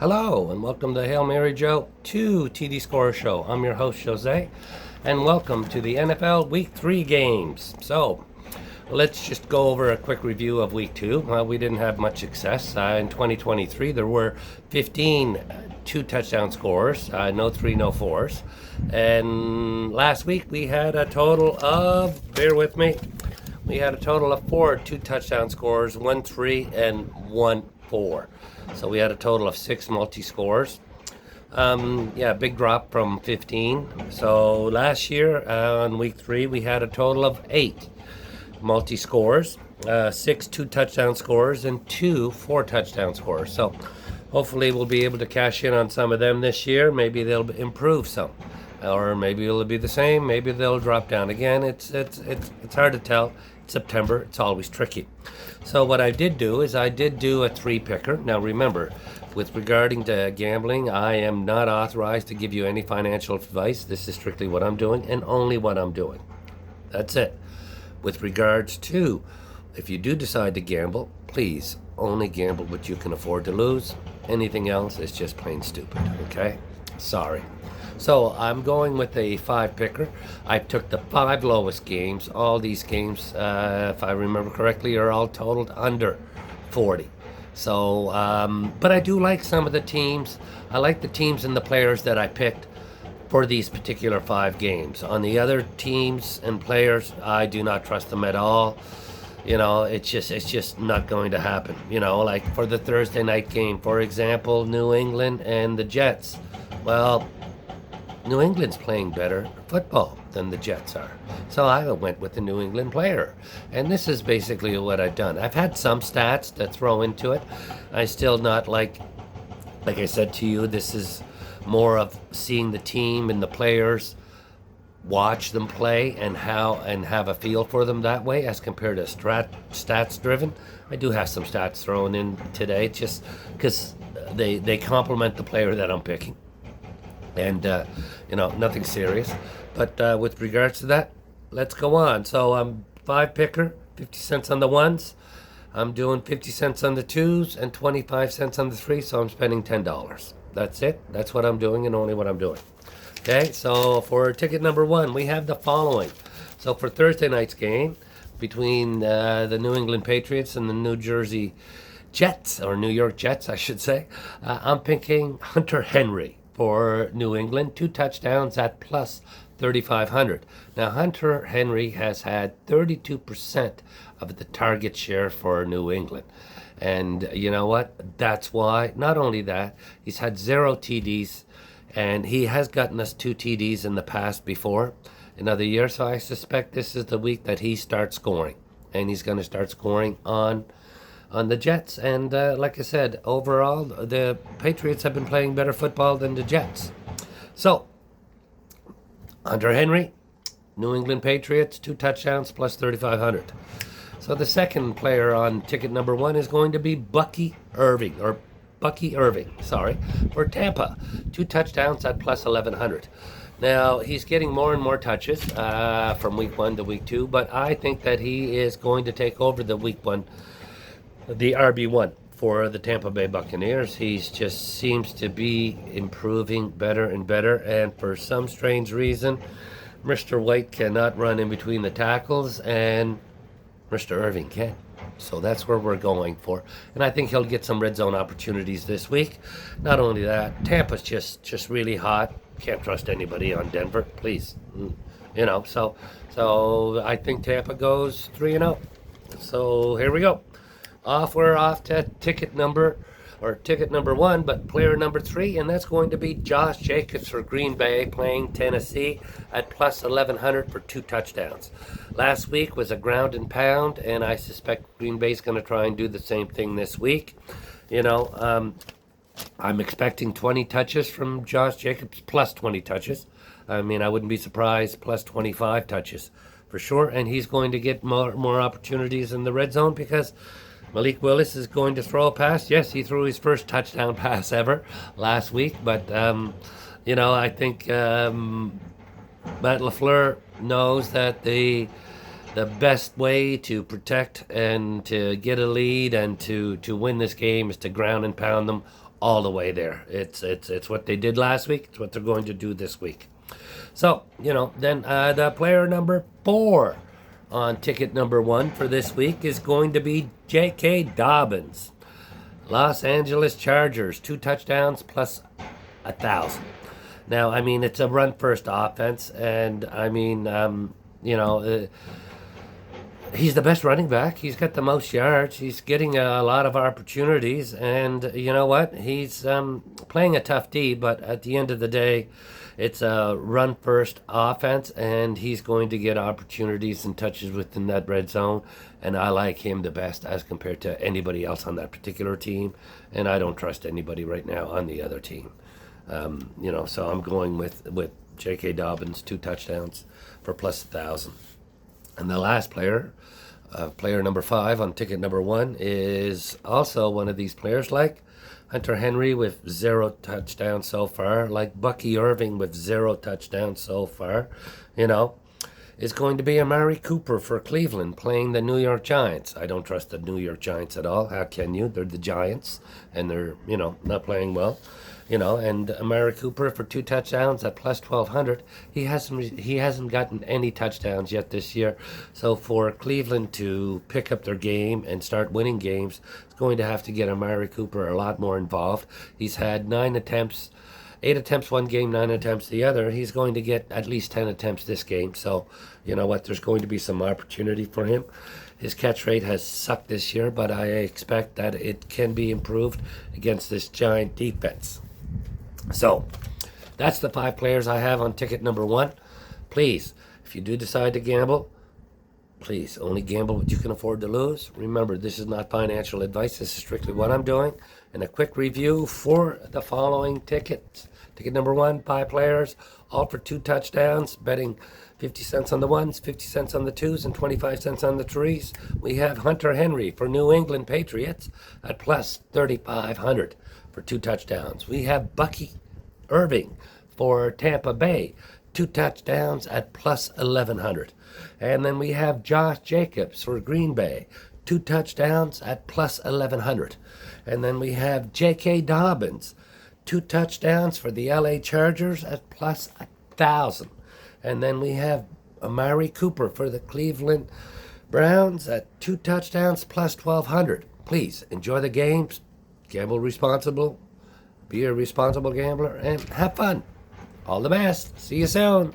Hello, and welcome to Hail Mary Joe 2 TD Score Show. I'm your host, Jose, and welcome to the NFL Week 3 games. So, let's just go over a quick review of Week 2. We didn't have much success. In 2023, there were 15 two-touchdown scores, no 3, no 4s. And last week, we had a total of, bear with me, we had a total of 4 two-touchdown scores, 1 3 and 1 4. So we had a total of 6 multi-scores. Big drop from 15. So last year on week 3, we had a total of 8 multi-scores, 6 two-touchdown scores, and 2 4-touchdown scores. So hopefully we'll be able to cash in on some of them this year. Maybe they'll improve some, or maybe it'll be the same. Maybe they'll drop down again. It's hard to tell. It's September. It's always tricky. So what I did do is I did do a 3-picker. Now remember, with regarding to gambling, I am not authorized to give you any financial advice. This is strictly what I'm doing and only what I'm doing. That's it. With regards to, if you do decide to gamble, please only gamble what you can afford to lose. Anything else is just plain stupid, okay? Sorry. So I'm going with a 5-picker. I took the 5 lowest games. All these games, if I remember correctly, are all totaled under 40. So, but I do like some of the teams. I like the teams and the players that I picked for these particular 5 games. On the other teams and players, I do not trust them at all. You know, it's just not going to happen. You know, like for the Thursday night game, for example, New England and the Jets. Well, New England's playing better football than the Jets are. So I went with the New England player. And this is basically what I've done. I've had some stats to throw into it. I still not like I said to you, this is more of seeing the team and the players, watch them play and have a feel for them that way as compared to stats driven. I do have some stats thrown in today just because they complement the player that I'm picking. And, nothing serious. But with regards to that, let's go on. So I'm 5-picker, 50 cents on the 1s. I'm doing 50 cents on the 2s and 25 cents on the 3s, so I'm spending $10. That's it. That's what I'm doing and only what I'm doing. Okay, so for ticket number 1, we have the following. So for Thursday night's game between the New England Patriots and the New Jersey Jets, or New York Jets, I should say, I'm picking Hunter Henry for New England, 2 touchdowns at plus 3,500. Now, Hunter Henry has had 32% of the target share for New England. And you know what? That's why, not only that, he's had 0 TDs, and he has gotten us 2 TDs in the past before, another year. So I suspect this is the week that he starts scoring. And he's going to start scoring on the Jets. And like I said, overall, the Patriots have been playing better football than the Jets. So, Hunter Henry, New England Patriots, 2 touchdowns plus 3,500. So the second player on ticket number 1 is going to be Bucky Irving, for Tampa. 2 touchdowns at plus 1,100. Now, he's getting more and more touches from week 1 to week 2, but I think that he is going to take over the week 1, the RB1 for the Tampa Bay Buccaneers. He just seems to be improving better and better, and for some strange reason, Mr. White cannot run in between the tackles, and Mr. Irving can. So that's where we're going for. And I think he'll get some red zone opportunities this week. Not only that, Tampa's just really hot. Can't trust anybody on Denver, please. So I think Tampa goes 3-0. So here we go. We're off to ticket number 1, but player number 3, and that's going to be Josh Jacobs for Green Bay, playing Tennessee at plus 1,100 for 2 touchdowns. Last week was a ground and pound, and I suspect Green Bay's going to try and do the same thing this week. I'm expecting 20 touches from Josh Jacobs, plus 20 touches. I mean, I wouldn't be surprised, plus 25 touches for sure, and he's going to get more opportunities in the red zone because Malik Willis is going to throw a pass. Yes, he threw his first touchdown pass ever last week, but, I think Matt LaFleur knows that the best way to protect and to get a lead and to win this game is to ground and pound them all the way there. It's what they did last week. It's what they're going to do this week. So, then the player number 4 on ticket number 1 for this week is going to be J.K. Dobbins. Los Angeles Chargers, 2 touchdowns plus 1,000. Now, I mean, it's a run-first offense, and I mean, he's the best running back. He's got the most yards. He's getting a lot of opportunities, and you know what? He's playing a tough D, but at the end of the day, it's a run-first offense, and he's going to get opportunities and touches within that red zone, and I like him the best as compared to anybody else on that particular team, and I don't trust anybody right now on the other team. So I'm going with J.K. Dobbins, 2 touchdowns for plus 1,000. And the last player, player number 5 on ticket number 1, is also one of these players like Hunter Henry with 0 touchdowns so far, like Bucky Irving with 0 touchdowns so far, is going to be Amari Cooper for Cleveland playing the New York Giants. I don't trust the New York Giants at all. How can you? They're the Giants, and they're, not playing well. And Amari Cooper for 2 touchdowns at plus 1,200. He hasn't gotten any touchdowns yet this year. So for Cleveland to pick up their game and start winning games, it's going to have to get Amari Cooper a lot more involved. He's had 9 attempts, 8 attempts one game, 9 attempts the other. He's going to get at least 10 attempts this game. So you know what? There's going to be some opportunity for him. His catch rate has sucked this year, but I expect that it can be improved against this Giant defense. So, that's the 5 players I have on ticket number 1. Please, if you do decide to gamble, please only gamble what you can afford to lose. Remember, this is not financial advice. This is strictly what I'm doing. And a quick review for the following tickets. Ticket number 1, 5 players, all for 2 touchdowns, betting 50 cents on the 1s, 50 cents on the 2s, and 25 cents on the 3s. We have Hunter Henry for New England Patriots at plus 3,500 for 2 touchdowns. We have Bucky Irving for Tampa Bay, 2 touchdowns at plus 1,100. And then we have Josh Jacobs for Green Bay, 2 touchdowns at plus 1,100. And then we have J.K. Dobbins, 2 touchdowns for the LA Chargers at plus 1,000. And then we have Amari Cooper for the Cleveland Browns at 2 touchdowns plus 1,200. Please enjoy the games, gamble responsible, be a responsible gambler, and have fun. All the best. See you soon.